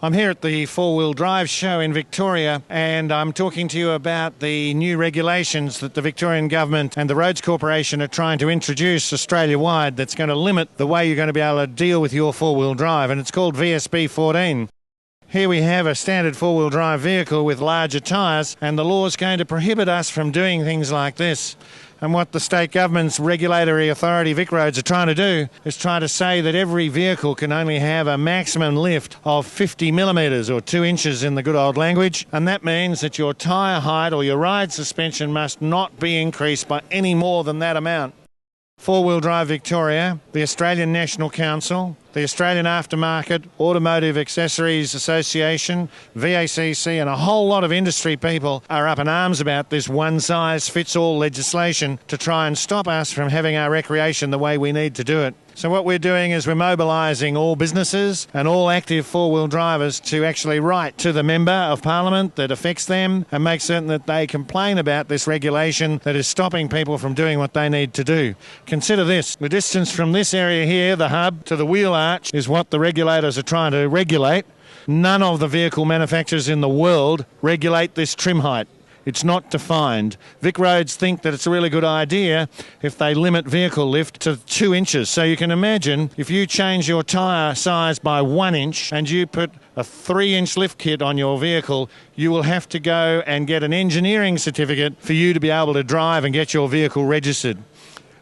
I'm here at the four-wheel drive show in Victoria, and I'm talking to you about the new regulations that the Victorian government and the Roads Corporation are trying to introduce Australia-wide that's going to limit the way you're going to be able to deal with your four-wheel drive, and it's called VSB 14. Here we have a standard four-wheel drive vehicle with larger tyres, and the law's going to prohibit us from doing things like this. And what the state government's regulatory authority, VicRoads, are trying to do is try to say that every vehicle can only have a maximum lift of 50 millimetres or 2 inches in the good old language. And that means that your tyre height or your ride suspension must not be increased by any more than that amount. Four-Wheel Drive Victoria, the Australian National Council, the Australian Aftermarket Automotive Accessories Association, VACC, and a whole lot of industry people are up in arms about this one-size-fits-all legislation to try and stop us from having our recreation the way we need to do it. So what we're doing is we're mobilising all businesses and all active four-wheel drivers to actually write to the Member of Parliament that affects them and make certain that they complain about this regulation that is stopping people from doing what they need to do. Consider this, the distance from this area here, the hub, to the wheel arch is what the regulators are trying to regulate. None of the vehicle manufacturers in the world regulate this trim height. It's not defined. VicRoads think that it's a really good idea if they limit vehicle lift to 2 inches. So you can imagine if you change your tyre size by 1 inch and you put a 3-inch lift kit on your vehicle, you will have to go and get an engineering certificate for you to be able to drive and get your vehicle registered.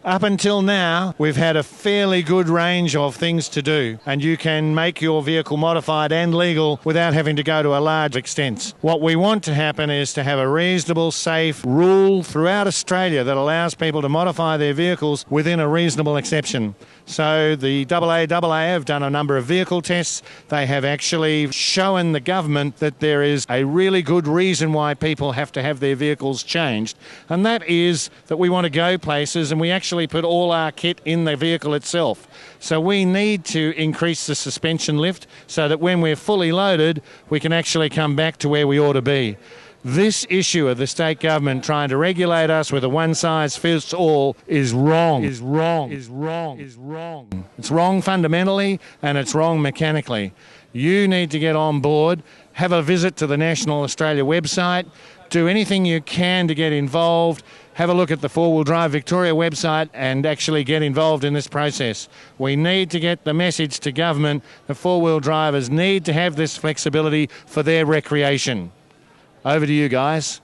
Up until now, we've had a fairly good range of things to do, and you can make your vehicle modified and legal without having to go to a large extent. What we want to happen is to have a reasonable, safe rule throughout Australia that allows people to modify their vehicles within a reasonable exception. So the AAA have done a number of vehicle tests. They have actually shown the government that there is a really good reason why people have to have their vehicles changed, and that is that we want to go places and we actually put all our kit in the vehicle itself. So we need to increase the suspension lift so that when we're fully loaded, we can actually come back to where we ought to be. This issue of the state government trying to regulate us with a one-size-fits-all is wrong. It's wrong fundamentally, and it's wrong mechanically. You need to get on board, have a visit to the National Australia website, do anything you can to get involved, have a look at the Four-Wheel Drive Victoria website and actually get involved in this process. We need to get the message to government that four-wheel drivers need to have this flexibility for their recreation. Over to you guys.